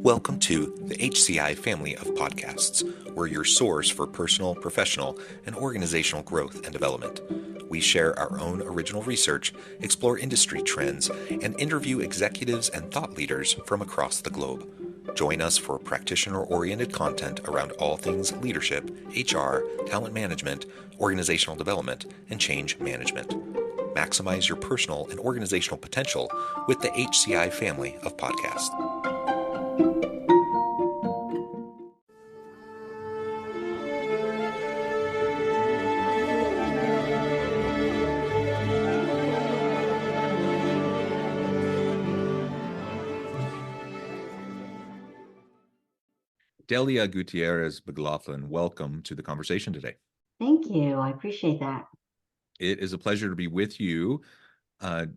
Welcome to the HCI family of podcasts. We're your source for personal, professional, and organizational growth and development. We share our own original research, explore industry trends, and interview executives and thought leaders from across the globe. Join us for practitioner-oriented content around all things leadership, HR, talent management, organizational development, and change management. Maximize your personal and organizational potential with the HCI family of podcasts. Delia Gutierrez McLaughlin, welcome to the conversation today. Thank you. I appreciate that. It is a pleasure to be with you.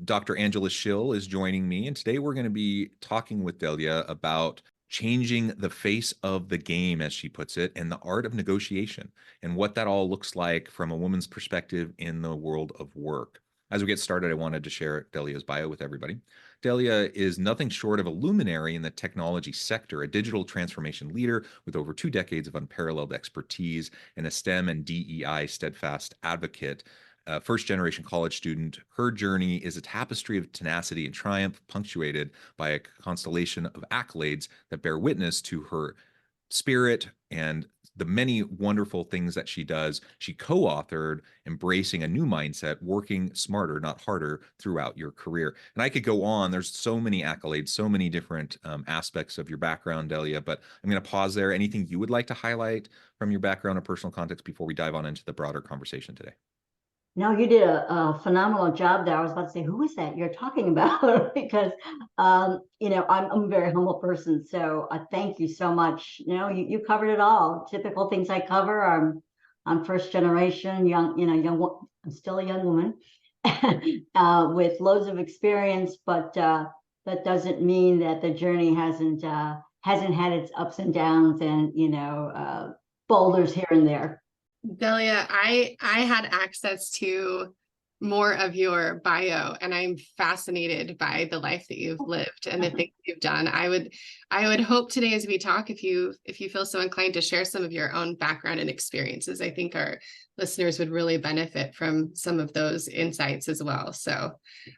Dr. Angela Schill is joining me, and today we're going to be talking with Delia about changing the face of the game, as she puts it, and the art of negotiation, and what that all looks like from a woman's perspective in the world of work. As we get started, I wanted to share Delia's bio with everybody. Delia is nothing short of a luminary in the technology sector, a digital transformation leader with over 2 decades of unparalleled expertise, and a STEM and DEI steadfast advocate. First-generation college student. Her journey is a tapestry of tenacity and triumph, punctuated by a constellation of accolades that bear witness to her spirit and the many wonderful things that she does. She co-authored Embracing a New Mindset, Working Smarter, Not Harder, throughout your career. And I could go on. There's so many accolades, so many different aspects of your background, Delia, but I'm going to pause there. Anything you would like to highlight from your background or personal context before we dive on into the broader conversation today? No, you did a phenomenal job there. I was about to say, who is that you're talking about? Because, I'm a very humble person. So thank you so much. You covered it all. Typical things I cover. I'm first generation, young. I'm still a young woman with loads of experience, but that doesn't mean that the journey hasn't had its ups and downs and, boulders here and there. Delia, I had access to more of your bio, and I'm fascinated by the life that you've lived and the things you've done. I would hope today as we talk, if you feel so inclined to share some of your own background and experiences, I think our listeners would really benefit from some of those insights as well. So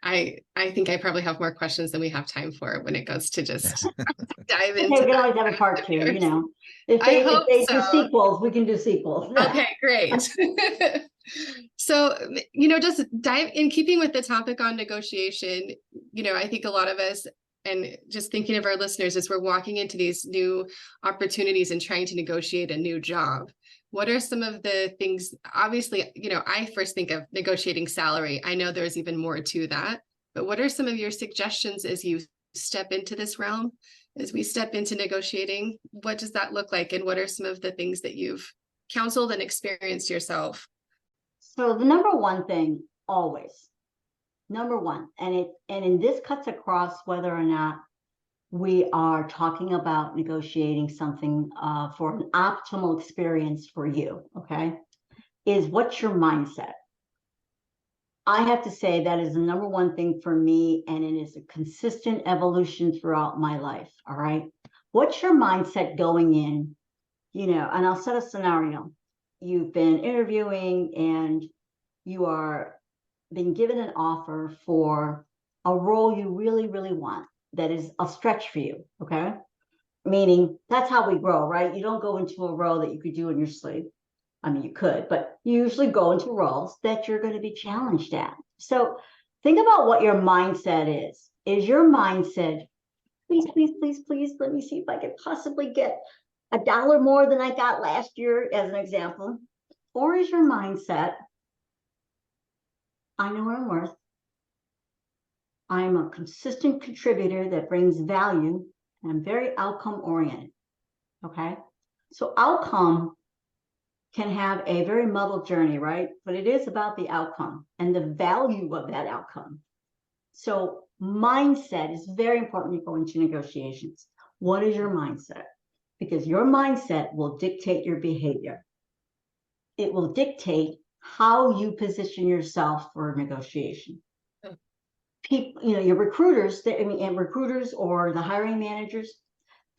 I think I probably have more questions than we have time for when it goes to just dive into. We can always have a part 2, If they do sequels, we can do sequels. Okay, great. So, just dive in keeping with the topic on negotiation. I think a lot of us, and just thinking of our listeners as we're walking into these new opportunities and trying to negotiate a new job, what are some of the things? Obviously, I first think of negotiating salary. I know there's even more to that, but what are some of your suggestions as you step into this realm? As we step into negotiating, what does that look like? And what are some of the things that you've counseled and experienced yourself? So the number one thing, always, number one, and this cuts across whether or not we are talking about negotiating something for an optimal experience for you, okay, is what's your mindset? I have to say that is the number one thing for me, and it is a consistent evolution throughout my life, all right? What's your mindset going in, and I'll set a scenario. You've been interviewing and you are being given an offer for a role you really, really want that is a stretch for you, okay? Meaning that's how we grow, right? You don't go into a role that you could do in your sleep. I mean, you could, but you usually go into roles that you're going to be challenged at. So think about what your mindset is. Is your mindset, please, please, please, please, let me see if I can possibly get $1 more than I got last year, as an example? Or is your mindset, I know what I'm worth. I'm a consistent contributor that brings value, and I'm very outcome oriented. Okay. So outcome can have a very muddled journey, right? But it is about the outcome and the value of that outcome. So mindset is very important when you go into negotiations. What is your mindset? Because your mindset will dictate your behavior. It will dictate how you position yourself for negotiation. People, your recruiters, and recruiters or the hiring managers,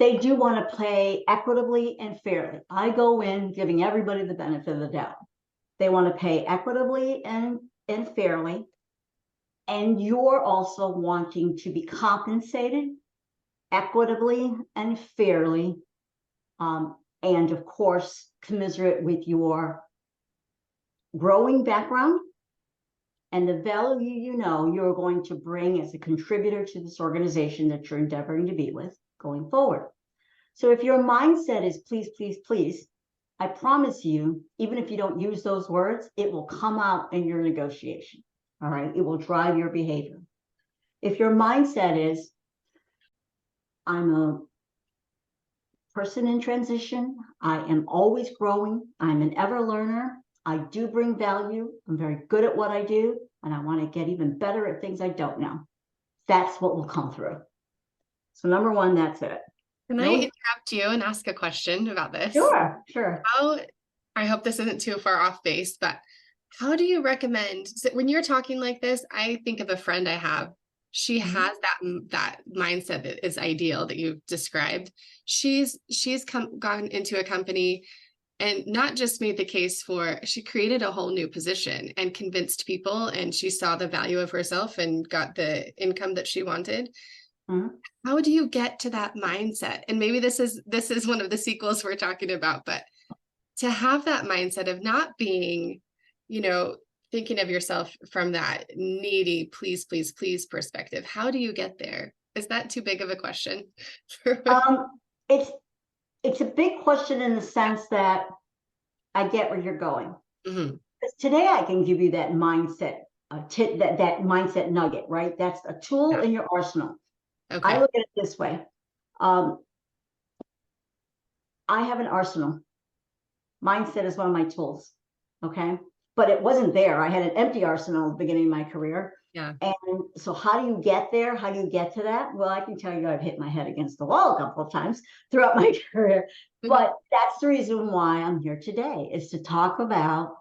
they do want to pay equitably and fairly. I go in giving everybody the benefit of the doubt. They want to pay equitably and fairly. And you're also wanting to be compensated equitably and fairly. And of course, commiserate with your growing background and the value you're going to bring as a contributor to this organization that you're endeavoring to be with going forward. So if your mindset is please, please, please, I promise you, even if you don't use those words, it will come out in your negotiation. All right. It will drive your behavior. If your mindset is, I'm a person in transition, I am always growing, I'm an ever learner, I do bring value, I'm very good at what I do, and I want to get even better at things I don't know. That's what will come through. So number one, that's it. Can I interrupt you and ask a question about this? Sure. I hope this isn't too far off base, but how do you recommend, so when you're talking like this, I think of a friend I have. She has that mindset that is ideal that you've described. She's gone into a company and not just made the case for, she created a whole new position and convinced people, and she saw the value of herself and got the income that she wanted. How do you get to that mindset? And maybe this is one of the sequels we're talking about, but to have that mindset of not being, thinking of yourself from that needy, please, please, please perspective. How do you get there? Is that too big of a question? It's a big question in the sense that I get where you're going. Because today I can give you that mindset, that mindset nugget, right? That's a tool in your arsenal. Okay. I look at it this way. I have an arsenal. Mindset is one of my tools. Okay. But it wasn't there. I had an empty arsenal at the beginning of my career. Yeah. And so how do you get there? How do you get to that? Well, I can tell you I've hit my head against the wall a couple of times throughout my career. But that's the reason why I'm here today, is to talk about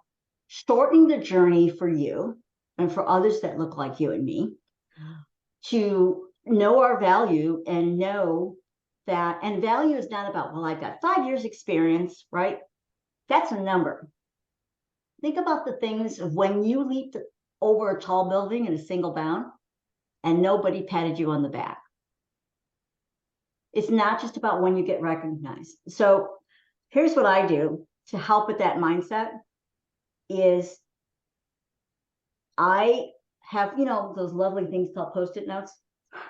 shortening the journey for you and for others that look like you and me, to know our value and know that, and value is not about, well, I've got 5 years experience, right? That's a number. Think about the things of when you leaped over a tall building in a single bound and nobody patted you on the back. It's not just about when you get recognized. So here's what I do to help with that mindset is I have, those lovely things called Post-it notes,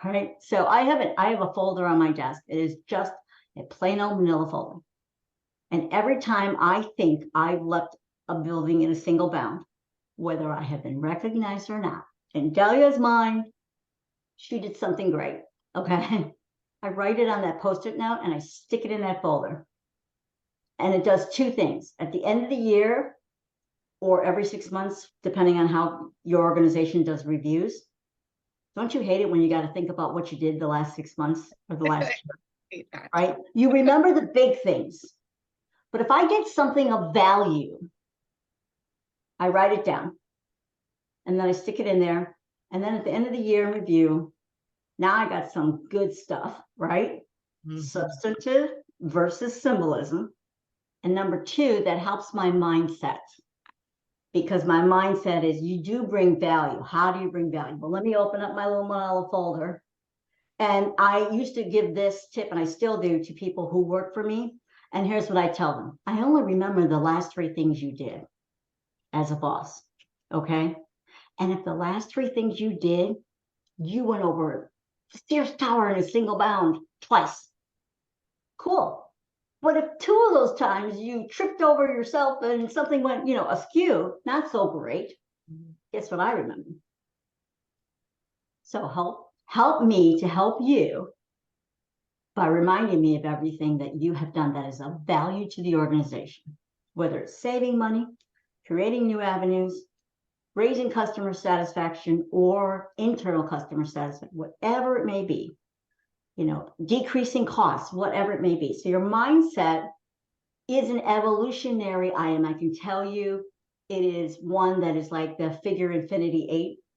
right? So I have a folder on my desk. It is just a plain old manila folder. And every time I think I've leapt a building in a single bound, whether I have been recognized or not, in Delia's mind, she did something great. Okay. I write it on that Post-it note and I stick it in that folder. And it does two things. At the end of the year, or every 6 months, depending on how your organization does reviews. Don't you hate it when you got to think about what you did the last 6 months or the last year, right? You remember the big things. But if I get something of value, I write it down and then I stick it in there. And then at the end of the year in review, now I got some good stuff, right? Substantive versus symbolism. And number two, that helps my mindset. Because my mindset is you do bring value. How do you bring value? Well, let me open up my little manila folder. And I used to give this tip, and I still do, to people who work for me. And here's what I tell them. I only remember the last 3 things you did as a boss, okay? And if the last 3 things you did, you went over Sears Tower in a single bound twice. Cool. But if 2 of those times you tripped over yourself and something went, askew, not so great, guess what I remember? So help me to help you by reminding me of everything that you have done that is of value to the organization, whether it's saving money, creating new avenues, raising customer satisfaction or internal customer satisfaction, whatever it may be. Decreasing costs, whatever it may be. So your mindset is an evolutionary item. I can tell you it is one that is like the figure infinity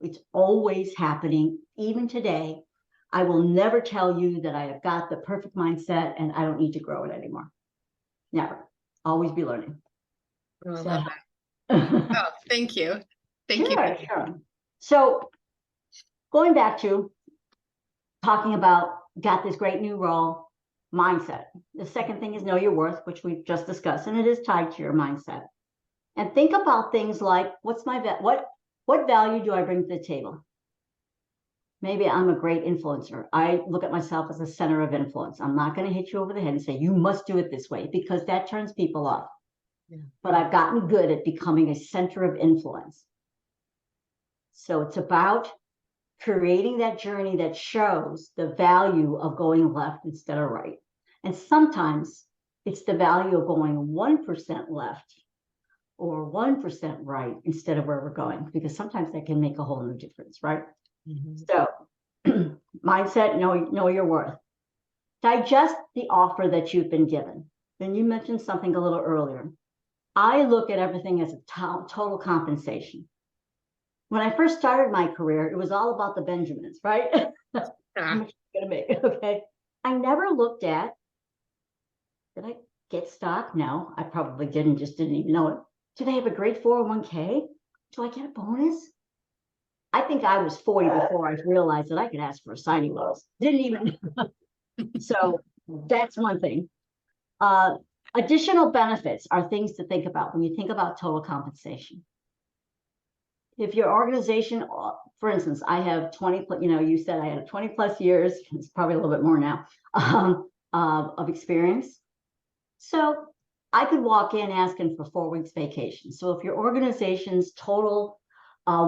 8. It's always happening. Even today, I will never tell you that I have got the perfect mindset and I don't need to grow it anymore. Never. Always be learning. Oh, I So- love that. Oh, thank you. Thank you. Sure. So going back to talking about got this great new role, mindset. The second thing is know your worth, which we've just discussed, and it is tied to your mindset. And think about things like, what's my what value do I bring to the table? Maybe I'm a great influencer. I look at myself as a center of influence. I'm not going to hit you over the head and say, you must do it this way, because that turns people off. Yeah. But I've gotten good at becoming a center of influence. So it's about creating that journey that shows the value of going left instead of right. And sometimes it's the value of going 1% left or 1% right instead of where we're going, because sometimes that can make a whole new difference, right? Mm-hmm. So mindset, know your worth. Digest the offer that you've been given. Then you mentioned something a little earlier. I look at everything as a total compensation. When I first started my career, it was all about the Benjamins, right? How much are you gonna make? Okay. I never looked at, did I get stock? No, I probably didn't, just didn't even know it. Did I have a great 401k? Do I get a bonus? I think I was 40 before I realized that I could ask for a signing bonus. Didn't even. So that's one thing. Additional benefits are things to think about when you think about total compensation. If your organization, for instance, I have 20, you said I had 20 plus years, it's probably a little bit more now, of experience. So I could walk in asking for 4 weeks vacation. So if your organization's total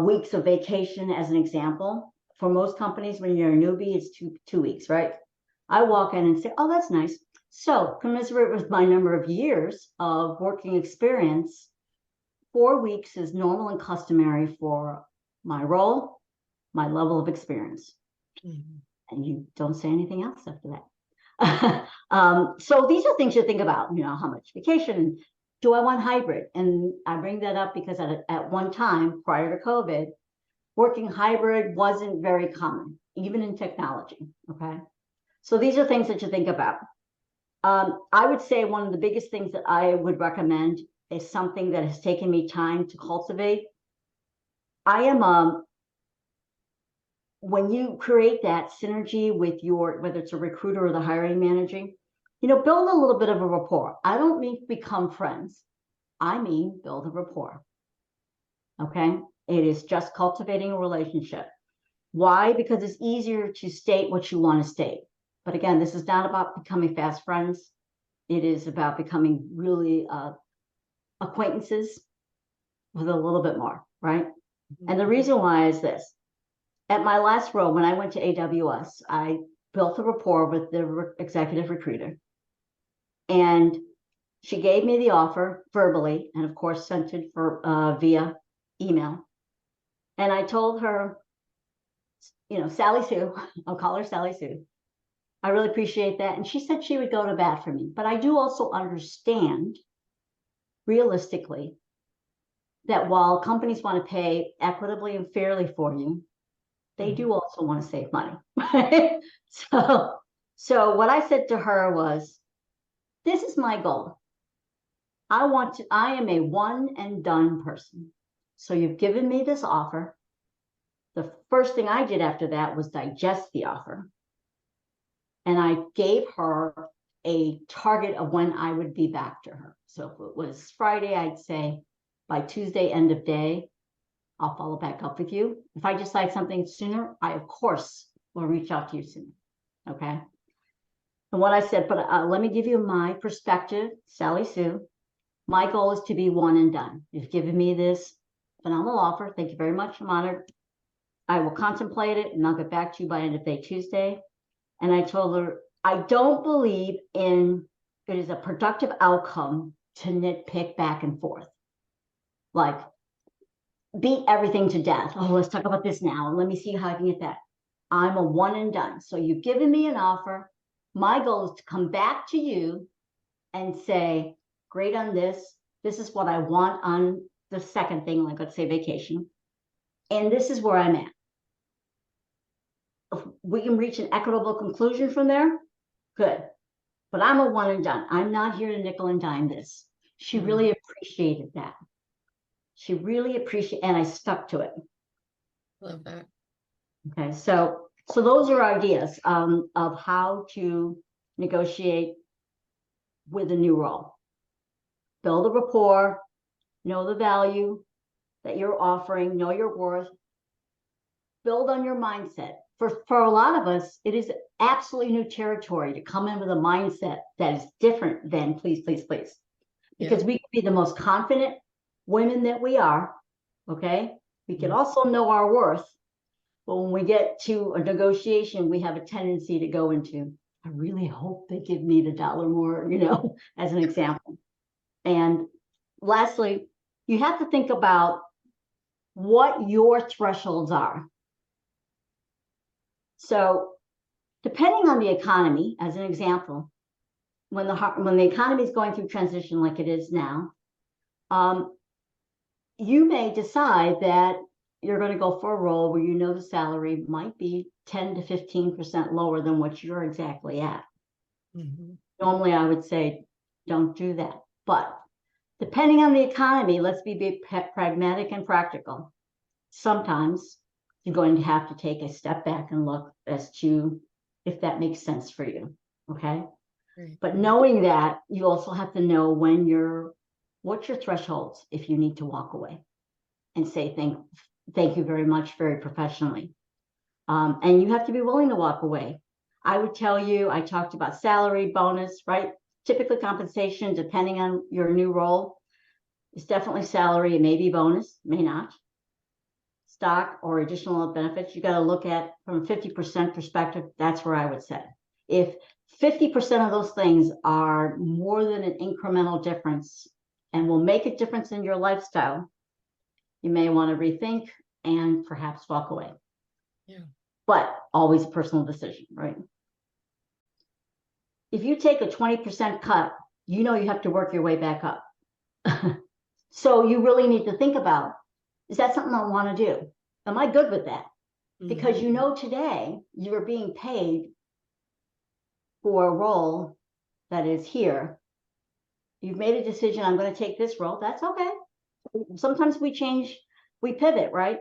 weeks of vacation, as an example, for most companies, when you're a newbie, it's two weeks, right? I walk in and say, oh, that's nice. So commensurate with my number of years of working experience, 4 weeks is normal and customary for my role, my level of experience. Mm-hmm. And you don't say anything else after that. So these are things you think about, how much vacation, do I want hybrid? And I bring that up because at one time prior to COVID, working hybrid wasn't very common, even in technology, okay? So these are things that you think about. I would say one of the biggest things that I would recommend is something that has taken me time to cultivate. I am, when you create that synergy with whether it's a recruiter or the hiring manager, build a little bit of a rapport. I don't mean become friends. I mean, build a rapport. Okay. It is just cultivating a relationship. Why? Because it's easier to state what you want to state. But again, this is not about becoming fast friends. It is about becoming really acquaintances with a little bit more, right? Mm-hmm. And the reason why is this. At my last role, when I went to AWS, I built a rapport with the executive recruiter. And she gave me the offer verbally, and of course sent it via email. And I told her, Sally Sue, I'll call her Sally Sue, I really appreciate that. And she said she would go to bat for me. But I do also understand, realistically, that while companies want to pay equitably and fairly for you, they do also want to save money. So what I said to her was, this is my goal. I am a one and done person. So you've given me this offer. The first thing I did after that was digest the offer. And I gave her a target of when I would be back to her. So if it was Friday, I'd say by Tuesday, end of day, I'll follow back up with you. If I decide something sooner, I, of course, will reach out to you soon. Okay. And what I said, but let me give you my perspective, Sally Sue. My goal is to be one and done. You've given me this phenomenal offer. Thank you very much. I'm honored. I will contemplate it and I'll get back to you by end of day Tuesday. And I told her, I don't believe it is a productive outcome to nitpick back and forth. Like, beat everything to death. Oh, let's talk about this now. Let me see how I can get that. I'm a one and done. So you've given me an offer. My goal is to come back to you and say, great on this. This is what I want on the second thing, like let's say vacation. And this is where I'm at. we can reach an equitable conclusion from there, good. But I'm a one and done. I'm not here to nickel and dime this. She really appreciated that. She really appreciated, and I stuck to it. Love that. Okay, so those are ideas of how to negotiate with a new role. Build a rapport, know the value that you're offering, know your worth, build on your mindset. For a lot of us, it is absolutely new territory to come in with a mindset that is different than please, please, please. Because we can be the most confident women that we are, okay? We can also know our worth. But when we get to a negotiation, we have a tendency to go into, I really hope they give me the $1 more, as an example. And lastly, you have to think about what your thresholds are. So depending on the economy, as an example, when the economy is going through transition like it is now, you may decide that you're going to go for a role where the salary might be 10 to 15% lower than what you're exactly at. Normally, I would say don't do that. But depending on the economy, let's be pragmatic and practical. Sometimes you're going to have to take a step back and look as to if that makes sense for you, okay? Right. But knowing that, you also have to know what's your thresholds if you need to walk away and say thank you very much, very professionally. And you have to be willing to walk away. I would tell you, I talked about salary, bonus, right? Typically compensation, depending on your new role, is definitely salary. It may be bonus, may not. Stock or additional benefits, you got to look at from a 50% perspective. That's where I would say. If 50% of those things are more than an incremental difference and will make a difference in your lifestyle, you may want to rethink and perhaps walk away. Yeah. But always a personal decision, right? If you take a 20% cut, you have to work your way back up. So you really need to think about, is that something I want to do? Am I good with that? Because today you're being paid for a role that is here. You've made a decision, I'm going to take this role. That's okay. Sometimes we change, we pivot, right?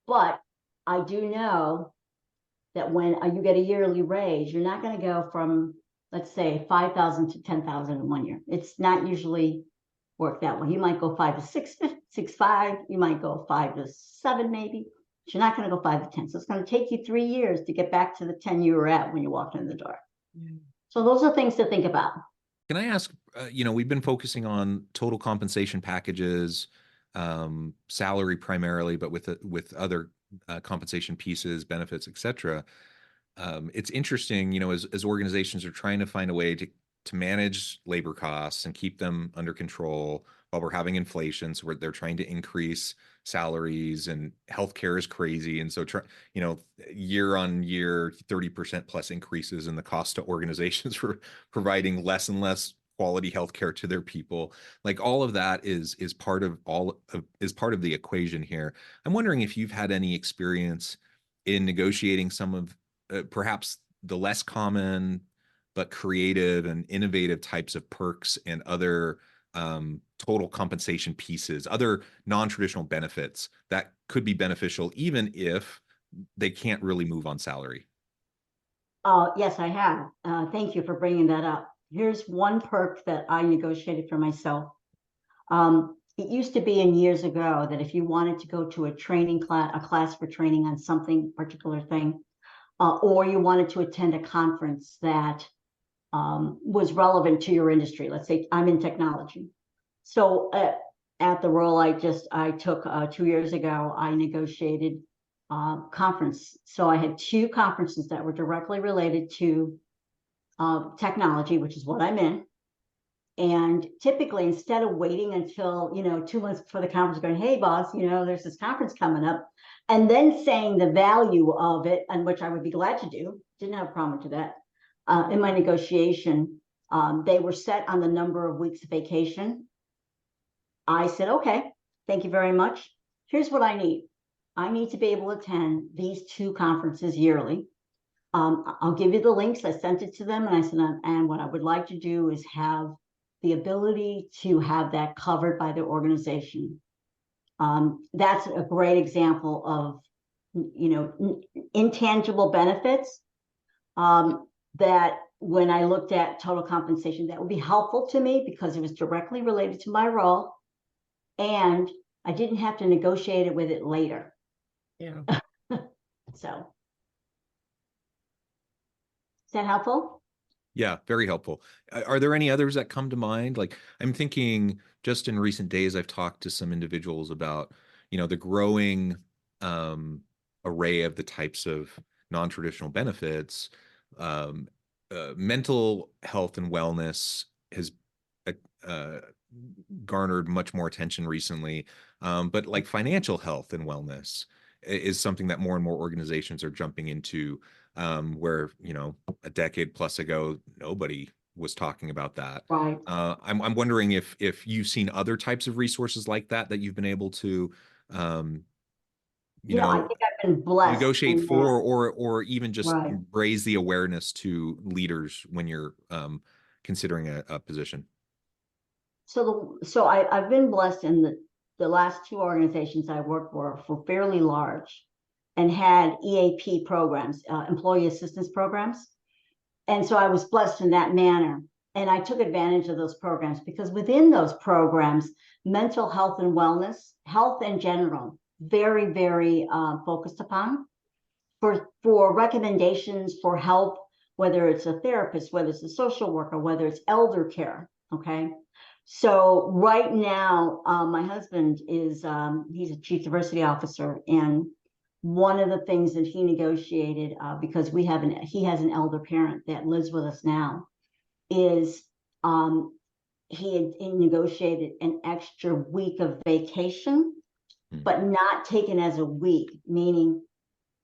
But I do know that when you get a yearly raise, you're not going to go from, let's say, 5,000 to 10,000 in 1 year. It's not usually work that way. You might go 5 to 6, 6, 5. You might go 5 to 7, maybe. But you're not going to go 5 to 10. So it's going to take you 3 years to get back to the 10 you were at when you walked in the door. So those are things to think about. Can I ask, we've been focusing on total compensation packages, salary primarily, but with other compensation pieces, benefits, et cetera. It's interesting, as organizations are trying to find a way to manage labor costs and keep them under control while we're having inflation. So they're trying to increase salaries, and healthcare is crazy. And so, year on year, 30% plus increases in the cost to organizations for providing less and less quality healthcare to their people. Like all of that is part of the equation here. I'm wondering if you've had any experience in negotiating some of perhaps the less common but creative and innovative types of perks and other total compensation pieces, other non-traditional benefits that could be beneficial even if they can't really move on salary. Yes, I have. Thank you for bringing that up. Here's one perk that I negotiated for myself. It used to be in years ago that if you wanted to go to a class for training on something particular thing, or you wanted to attend a conference that was relevant to your industry. Let's say I'm in technology. So at the role I took 2 years ago, I negotiated conference. So I had 2 conferences that were directly related to technology, which is what I'm in. And typically, instead of waiting until 2 months before the conference, going, "Hey, boss, there's this conference coming up," and then saying the value of it, and which I would be glad to do, didn't have a problem to that. In my negotiation, they were set on the number of weeks of vacation. I said, "Okay, thank you very much. Here's what I need. I need to be able to attend these 2 conferences yearly. I'll give you the links. I sent it to them, and I said, and what I would like to do is have the ability to have that covered by the organization. That's a great example of, intangible benefits that when I looked at total compensation, that would be helpful to me because it was directly related to my role, and I didn't have to negotiate it with it later. Yeah. So, is that helpful? Yeah, very helpful. Are there any others that come to mind? Like, I'm thinking just in recent days, I've talked to some individuals about, the growing array of the types of non-traditional benefits. Mental health and wellness has garnered much more attention recently, but like financial health and wellness is something that more and more organizations are jumping into, where, a decade plus ago, nobody was talking about that. Right. I'm wondering if you've seen other types of resources like that you've been able to, I think I've been blessed negotiate in for, that. or even just Right. raise the awareness to leaders when you're considering a position. So I've been blessed in the last two organizations I worked for fairly large and had EAP programs, employee assistance programs. And so I was blessed in that manner. And I took advantage of those programs because within those programs, mental health and wellness, health in general, very, very focused upon for recommendations for help, whether it's a therapist, whether it's a social worker, whether it's elder care. Okay. So right now, my husband is, he's a chief diversity officer. And one of the things that he negotiated, because he has an elder parent that lives with us now, is he negotiated an extra week of vacation, but not taken as a week, meaning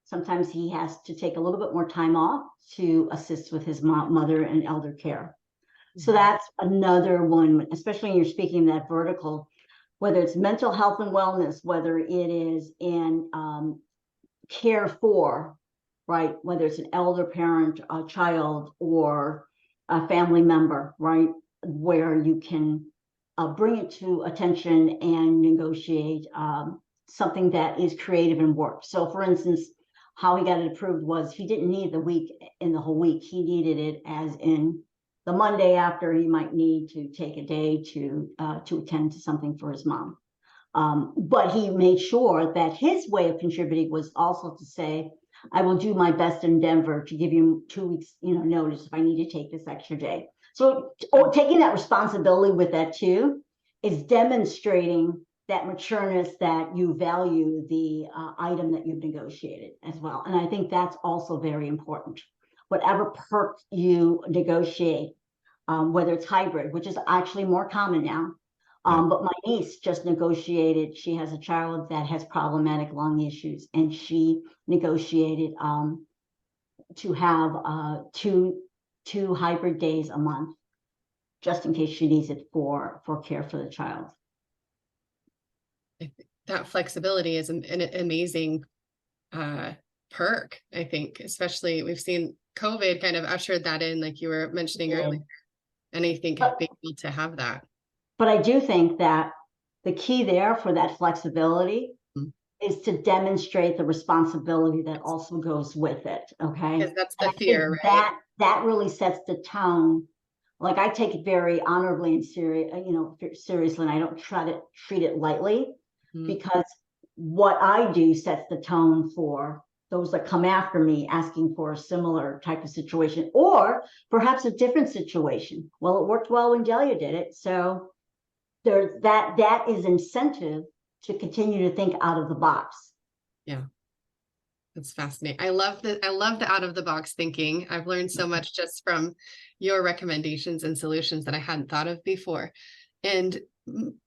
sometimes he has to take a little bit more time off to assist with his mother and elder care. So that's another one, especially when you're speaking that vertical, whether it's mental health and wellness, whether it is in care for, right? Whether it's an elder parent, a child, or a family member, right? Where you can bring it to attention and negotiate something that is creative and work. So for instance, how he got it approved was he didn't need the week in the whole week. He needed it as in the Monday after he might need to take a day to attend to something for his mom. But he made sure that his way of contributing was also to say, I will do my best endeavor to give you 2 weeks, notice if I need to take this extra day. So taking that responsibility with that too is demonstrating that matureness, that you value the item that you've negotiated as well. And I think that's also very important. Whatever perk you negotiate, whether it's hybrid, which is actually more common now. But my niece just negotiated, she has a child that has problematic lung issues, and she negotiated to have two hybrid days a month, just in case she needs it for care for the child. That flexibility is an amazing perk, I think, especially we've seen COVID kind of ushered that in, like you were mentioning earlier. And I think being able to have that. But I do think that the key there for that flexibility is to demonstrate the responsibility that also goes with it. Okay. Because that's the fear, right? That really sets the tone. Like I take it very honorably and seriously, and I don't try to treat it lightly, because what I do sets the tone for those that come after me asking for a similar type of situation, or perhaps a different situation. Well, it worked well when Delia did it. So there's that is incentive to continue to think out of the box. Yeah. That's fascinating. I love the out of the box thinking. I've learned so much just from your recommendations and solutions that I hadn't thought of before. And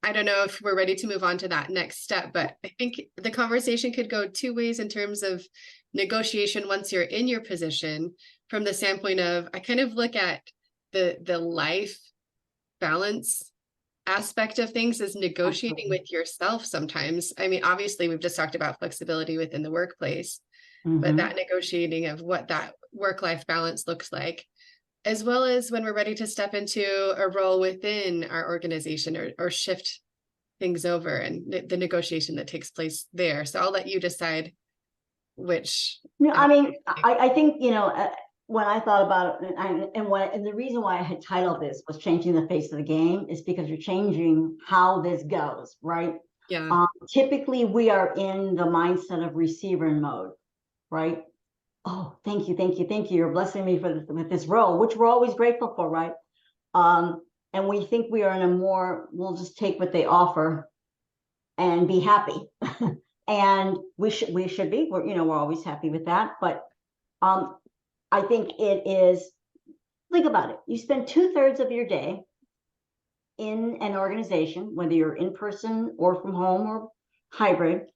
I don't know if we're ready to move on to that next step, but I think the conversation could go two ways in terms of negotiation once you're in your position, from the standpoint of, I kind of look at the life balance aspect of things as negotiating with yourself sometimes. I mean, obviously we've just talked about flexibility within the workplace, but that negotiating of what that work-life balance looks like, as well as when we're ready to step into a role within our organization or shift things over, and the negotiation that takes place there. So I'll let you decide which. No, I mean, I think, when I thought about it, and the reason why I had titled this was Changing the Face of the Game, is because you're changing how this goes, right? Yeah. Typically, we are in the mindset of receiver mode, right? Oh, thank you, thank you, thank you. You're blessing me with this role, which we're always grateful for, right? And we think we are in a more, we'll just take what they offer and be happy. And we should be, we're always happy with that. But I think it is, think about it. You spend 2/3 of your day in an organization, whether you're in person or from home or hybrid,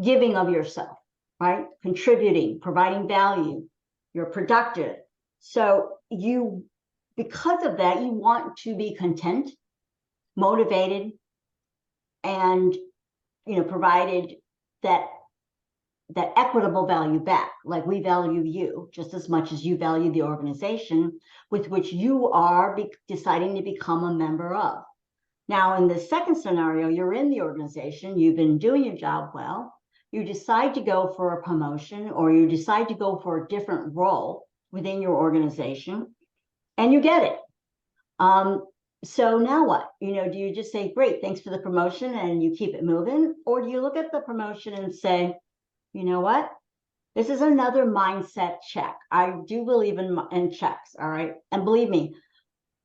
giving of yourself, right? Contributing, providing value. You're productive. So because of that, you want to be content, motivated, and, provided that equitable value back. Like, we value you just as much as you value the organization with which you are deciding to become a member of. Now, in the second scenario, you're in the organization, you've been doing your job well, you decide to go for a promotion, or you decide to go for a different role within your organization, and you get it. So now what? Do you just say, great, thanks for the promotion, and you keep it moving? Or do you look at the promotion and say, you know what? This is another mindset check. I do believe in checks, all right? And believe me,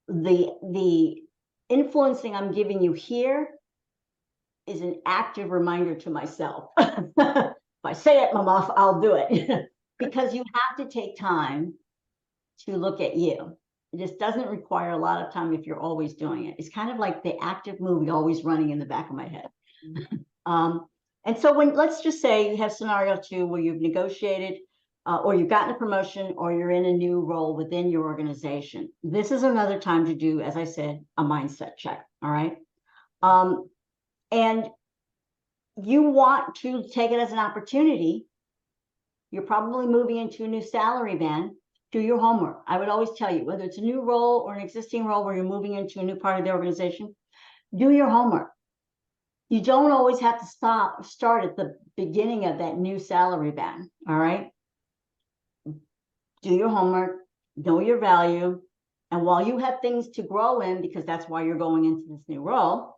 the influencing I'm giving you here is an active reminder to myself. If I say it, Mama, I'll do it. Because you have to take time to look at you. It just doesn't require a lot of time if you're always doing it. It's kind of like the active movie always running in the back of my head. And so let's just say you have scenario 2 where you've negotiated or you've gotten a promotion or you're in a new role within your organization. This is another time to do, as I said, a mindset check, all right? And you want to take it as an opportunity. You're probably moving into a new salary band. Do your homework. I would always tell you, whether it's a new role or an existing role where you're moving into a new part of the organization, do your homework. You don't always have to start at the beginning of that new salary band, all right? Do your homework, know your value, and while you have things to grow in, because that's why you're going into this new role,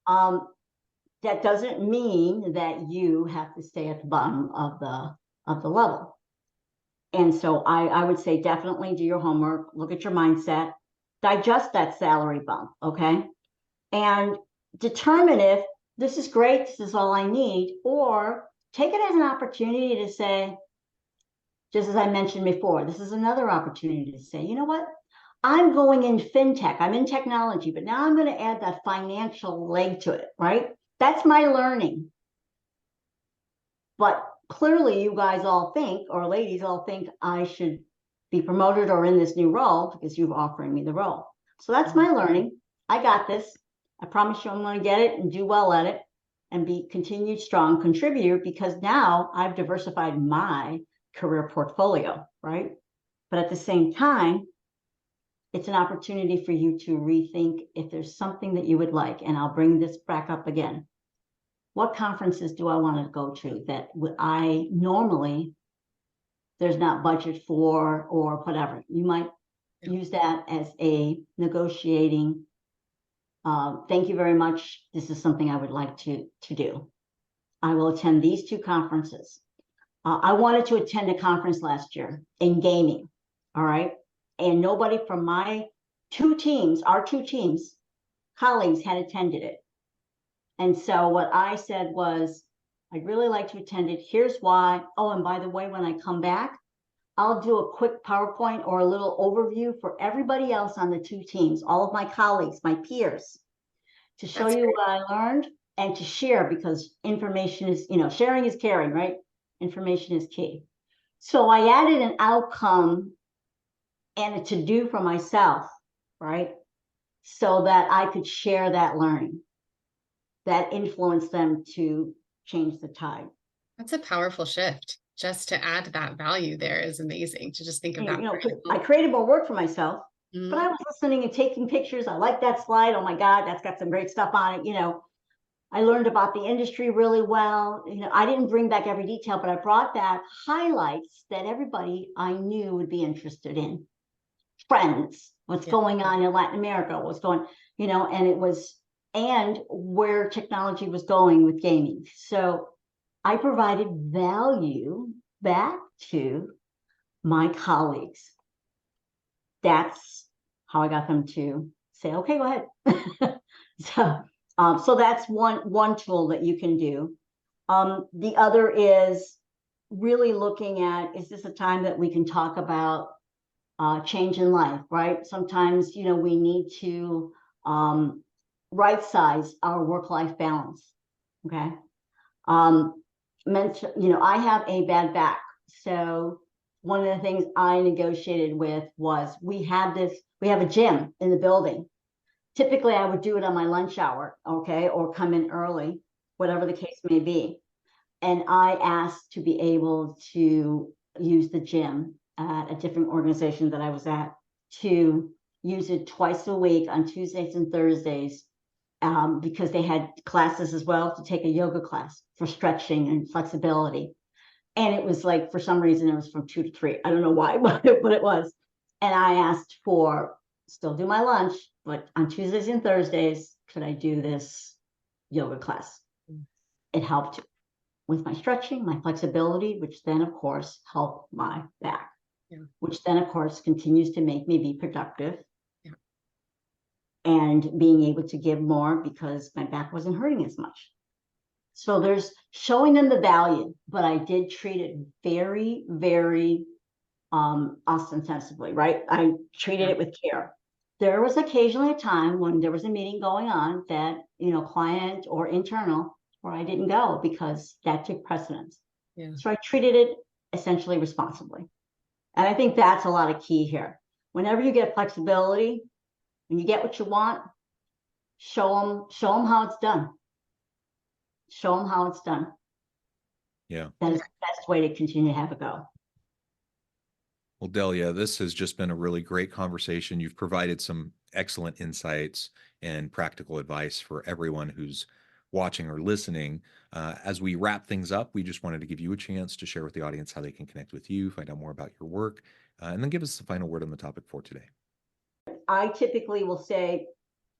that doesn't mean that you have to stay at the bottom of the level. And so I would say definitely do your homework, look at your mindset, digest that salary bump, okay? And determine if this is great, this is all I need, or take it as an opportunity to say, just as I mentioned before, this is another opportunity to say, you know what? I'm going in fintech, I'm in technology, but now I'm going to add that financial leg to it, right? That's my learning. But clearly you guys all think, or ladies all think, I should be promoted or in this new role because you're offering me the role. So that's my learning. I got this. I promise you I'm going to get it and do well at it and be continued strong contributor, because now I've diversified my career portfolio, right? But at the same time, it's an opportunity for you to rethink if there's something that you would like. And I'll bring this back up again. What conferences do I want to go to that I normally there's not budget for, or whatever? You might use that as a negotiating. Thank you very much. This is something I would like to do. I will attend these 2 conferences. I wanted to attend a conference last year in gaming. All right. And nobody from my 2 teams, our 2 teams, colleagues had attended it. And so what I said was, I'd really like to attend it. Here's why. Oh, and by the way, when I come back, I'll do a quick PowerPoint or a little overview for everybody else on the 2 teams, all of my colleagues, my peers, to show you what I learned and to share, because information is, sharing is caring, right? Information is key. So I added an outcome and a to-do for myself, right? So that I could share that learning that influenced them to change the tide. That's a powerful shift. just to add that value there is amazing to just think of that. You know, I created more work for myself, but I was listening and taking pictures. I like that slide. Oh my God, that's got some great stuff on it. You know, I learned about the industry really well. You know, I didn't bring back every detail, but I brought back highlights that everybody I knew would be interested in. Trends, what's going on in Latin America, what's going, you know, and where technology was going with gaming. So I provided value back to my colleagues. That's how I got them to say, okay, go ahead. So that's one tool that you can do. The other is really looking at, is this a time that we can talk about change in life, right? Sometimes, you know, we need to right size our work-life balance, okay? You know, I have a bad back. So one of the things I negotiated with was we have a gym in the building. Typically, I would do it on my lunch hour, okay, or come in early, whatever the case may be. And I asked to be able to use the gym at a different organization that I was at, to use it twice a week on Tuesdays and Thursdays, because they had classes as well, to take a yoga class for stretching and flexibility. And it was like, for some reason, it was from 2 to 3. I don't know why, but it was. And I asked for, still do my lunch, but on Tuesdays and Thursdays, could I do this yoga class? It helped with my stretching, my flexibility, which then, of course, helped my back, which then, of course, continues to make me be productive and being able to give more because my back wasn't hurting as much. So there's showing them the value, but I did treat it very, very ostensibly, right? I treated it with care. There was occasionally a time when there was a meeting going on that, you know, client or internal, where I didn't go because that took precedence. So I treated it essentially responsibly. And I think that's a lot of key here. Whenever you get flexibility, when you get what you want, show them how it's done. Show them how it's done. Yeah. That is the best way to continue to have it go. Well, Delia, this has just been a really great conversation. You've provided some excellent insights and practical advice for everyone who's watching or listening. As we wrap things up, we just wanted to give you a chance to share with the audience how they can connect with you, find out more about your work, and then give us the final word on the topic for today. I typically will say,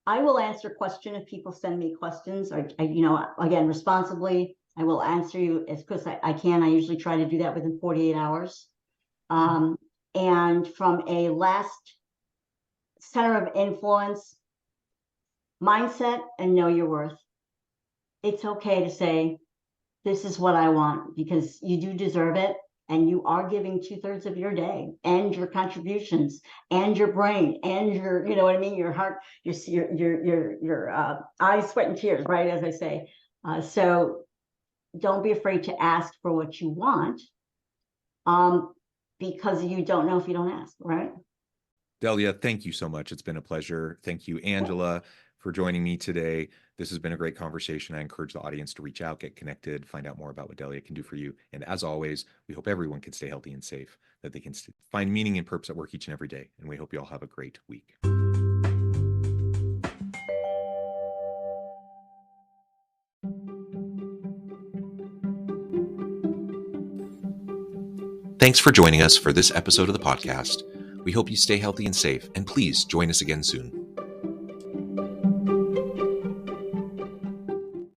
I will answer questions if people send me questions, or, you know, again, responsibly, I will answer you as quick as I can. I usually try to do that within 48 hours. And from a last center of influence, mindset and know your worth. It's okay to say, this is what I want, because you do deserve it. And you are giving 2/3 of your day and your contributions and your brain and your, you know what I mean? Your heart, your eyes, sweat, and tears, right? As I say. So don't be afraid to ask for what you want, because you don't know if you don't ask, right? Delia, thank you so much. It's been a pleasure. Thank you, Angela, for joining me today. This has been a great conversation. I encourage the audience to reach out, get connected, find out more about what Delia can do for you. And as always, we hope everyone can stay healthy and safe, that they can find meaning and purpose at work each and every day. And we hope you all have a great week. Thanks for joining us for this episode of the podcast. We hope you stay healthy and safe, and please join us again soon.